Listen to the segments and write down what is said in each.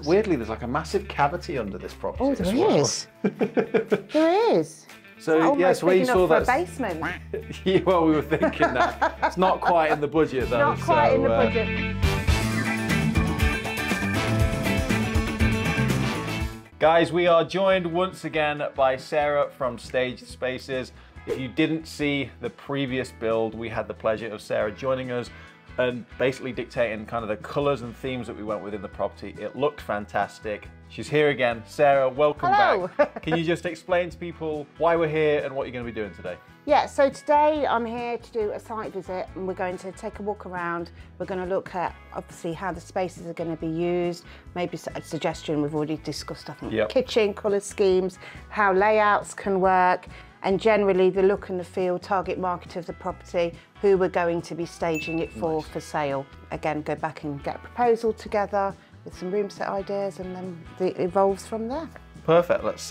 Weirdly, there's like a massive cavity under this property. Oh, there is. There is. So yeah, so where you saw that a basement. Yeah, well, we were thinking that. It's not quite in the budget though. Not quite in the budget. Guys, we are joined once again by Sara from Staged Spaces. If you didn't see the previous build, we had the pleasure of Sara joining us and basically dictating kind of the colours and themes that we went with in the property. It looked fantastic. She's here again. Sara, welcome back. Can you just explain to people why we're here and what you're going to be doing today? Yeah, so today I'm here to do a site visit and we're going to take a walk around. We're going to look at obviously how the spaces are going to be used, maybe a suggestion we've already discussed, I think, kitchen, colour schemes, how layouts can work, and generally the look and the feel, target market of the property, who we're going to be staging it for sale. Again, go back and get a proposal together with some room set ideas, and then it evolves from there. Perfect. Let's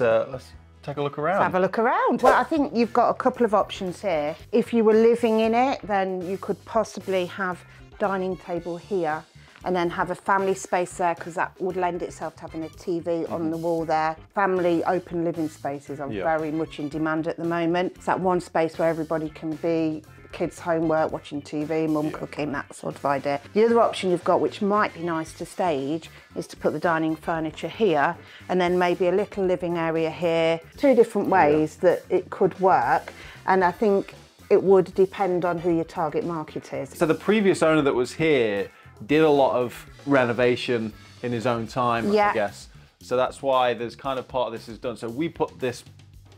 take a look around. Let's have a look around. Well, I think you've got a couple of options here. If you were living in it, then you could possibly have dining table here and then have a family space there, because that would lend itself to having a TV on the wall there. Family open living spaces are very much in demand at the moment. It's that one space where everybody can be, kids' homework, watching TV, mum cooking, that sort of idea. The other option you've got, which might be nice to stage, is to put the dining furniture here and then maybe a little living area here. Two different ways that it could work, and I think it would depend on who your target market is. So the previous owner that was here did a lot of renovation in his own time, I guess. So that's why there's kind of part of this is done. So we put this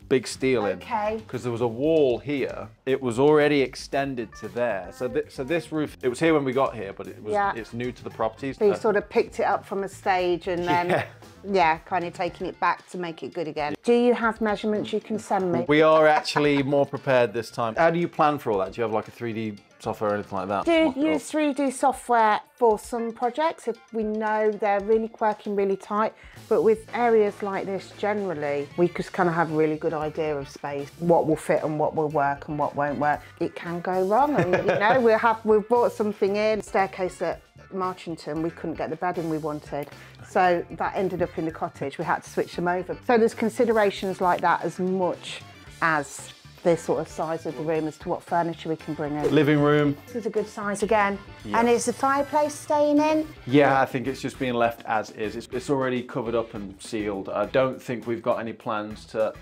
big steel in because there was a wall here. It was already extended to there. So this roof, it was here when we got here, but it's new to the property. So you sort of picked it up from a stage and then kind of taking it back to make it good again. Do you have measurements you can send me? We are actually more prepared this time. How do you plan for all that? Do you have like a 3D software or anything like that? Do use 3D software for some projects if we know they're really working really tight, but with areas like this generally we just kind of have a really good idea of space, what will fit and what will work and what won't work. It can go wrong, and you know, we've brought something in, staircase at Marchington, we couldn't get the bedding we wanted, so that ended up in the cottage. We had to switch them over. So there's considerations like that as much as the sort of size of the room as to what furniture we can bring in. Living room. This is a good size again. And is the fireplace staying in? Yeah, I think it's just being left as is. It's already covered up and sealed. I don't think we've got any plans to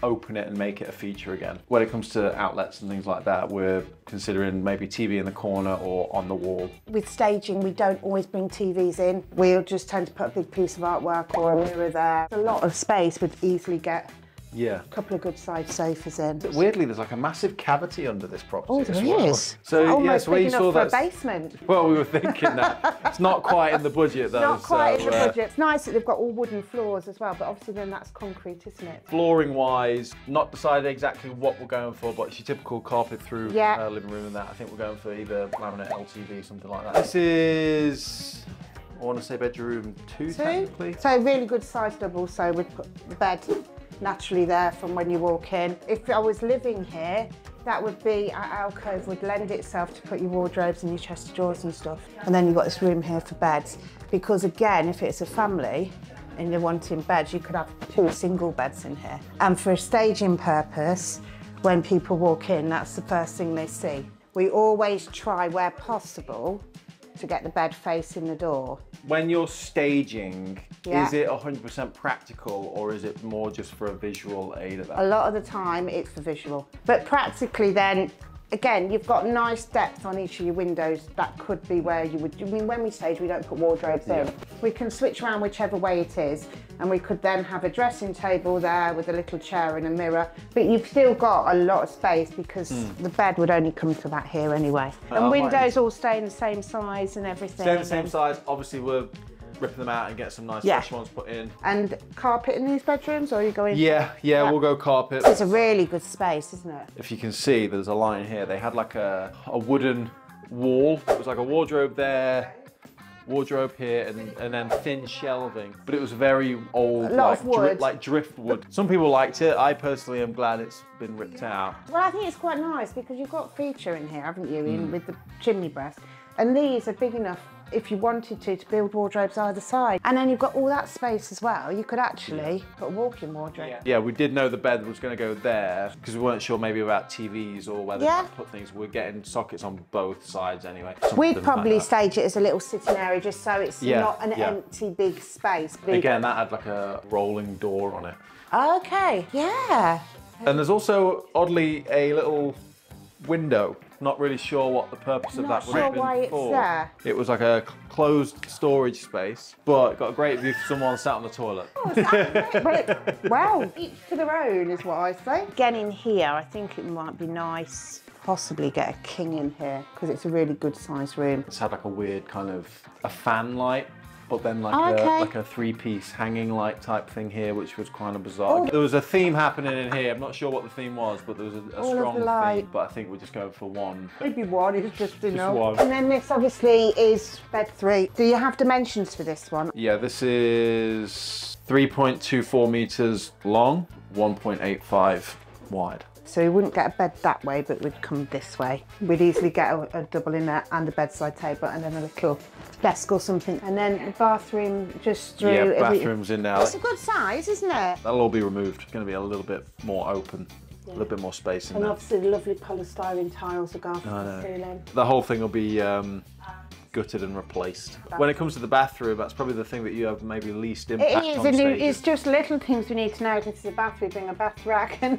open it and make it a feature again. When it comes to outlets and things like that, we're considering maybe TV in the corner or on the wall. With staging, we don't always bring TVs in. We'll just tend to put a big piece of artwork or a mirror there. A lot of space would easily get a couple of good sized sofas in. Weirdly, there's like a massive cavity under this property. Oh, there is. So yeah, so where you saw that, for a basement. Well, we were thinking that. It's not quite in the budget though. Not quite in the budget. It's nice that they've got all wooden floors as well, but obviously then that's concrete, isn't it? Flooring wise, not decided exactly what we're going for, but it's your typical carpet through living room and that. I think we're going for either laminate LTV, something like that. This is, I want to say bedroom two technically. So really good size double, so we'd put the bed naturally there from when you walk in. If I was living here, that would be, our alcove would lend itself to put your wardrobes and your chest of drawers and stuff. And then you've got this room here for beds. Because again, if it's a family and you're wanting beds, you could have 2 single beds in here. And for a staging purpose, when people walk in, that's the first thing they see. We always try, where possible, to get the bed facing the door. When you're staging, is it 100% practical or is it more just for a visual aid at that? A lot of the time it's for visual. But practically then, again, you've got nice depth on each of your windows. That could be where you would, I mean, when we stage, we don't put wardrobes in. We can switch around whichever way it is, and we could then have a dressing table there with a little chair and a mirror. But you've still got a lot of space because the bed would only come to that here anyway. And windows all stay in the same size and everything. Stay in the same size. Obviously, we're ripping them out and get some nice fresh ones put in. And carpet in these bedrooms, or are you going? Yeah, we'll go carpet. It's a really good space, isn't it? If you can see, there's a line here. They had like a wooden wall. It was like a wardrobe there, wardrobe here, and then thin shelving. But it was very old, like driftwood. Some people liked it. I personally am glad it's been ripped out. Well, I think it's quite nice because you've got feature in here, haven't you, with the chimney breast. And these are big enough if you wanted to build wardrobes either side. And then you've got all that space as well. You could actually put a walk-in wardrobe. Yeah, we did know the bed was going to go there because we weren't sure maybe about TVs or whether to put things. We're getting sockets on both sides anyway. We'd probably stage it as a little sitting area just so it's not an empty big space. Again, that had like a rolling door on it. Okay, yeah. And there's also, oddly, a little window. Not really sure what the purpose of that would have been why it's for. there. It was like a closed storage space, but got a great view for someone sat on the toilet. Well, each to their own is what I say. Again, in here, I think it might be nice, possibly get a king in here, because it's a really good sized room. It's had like a weird kind of a fan light, but then like like a three-piece hanging light type thing here, which was kind of bizarre. There was a theme happening in here. I'm not sure what the theme was, but there was a strong theme. But I think we're just going for one. Maybe one is just enough. One. And then this obviously is bed 3. Do you have dimensions for this one? Yeah, this is 3.24 meters long, 1.85 wide. So we wouldn't get a bed that way, but we'd come this way. We'd easily get a double in there and a bedside table and then a little desk or something. And then the bathroom just through. Yeah, bathroom's in there. It's a good size, isn't it? That'll all be removed. It's going to be a little bit more open, a little bit more space in there. And obviously the lovely polystyrene tiles that go off the ceiling. The whole thing will be gutted and replaced. When it comes to the bathroom, that's probably the thing that you have maybe least impact on staging. It's just little things we need to know. If it's a bathroom, bring a bath rack, and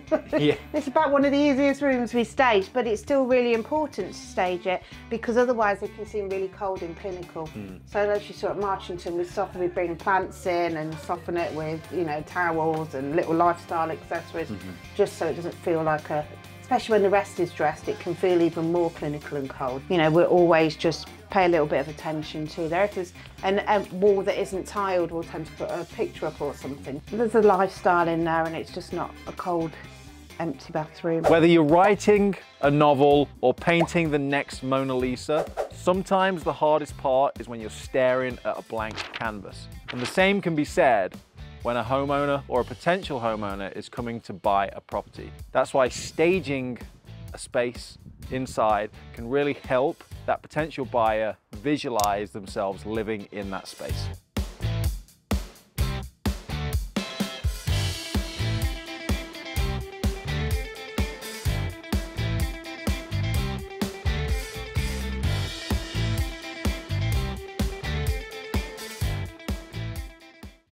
it's about one of the easiest rooms we stage. But it's still really important to stage it because otherwise it can seem really cold and clinical. So as you saw at Marchington, we bring plants in and soften it with towels and little lifestyle accessories, just so it doesn't feel like a. Especially when the rest is dressed, it can feel even more clinical and cold. We're always just pay a little bit of attention to there. If there's a wall that isn't tiled, we'll tend to put a picture up or something. There's a lifestyle in there and it's just not a cold, empty bathroom. Whether you're writing a novel or painting the next Mona Lisa, sometimes the hardest part is when you're staring at a blank canvas. And the same can be said when a homeowner or a potential homeowner is coming to buy a property. That's why staging a space inside can really help that potential buyer visualize themselves living in that space.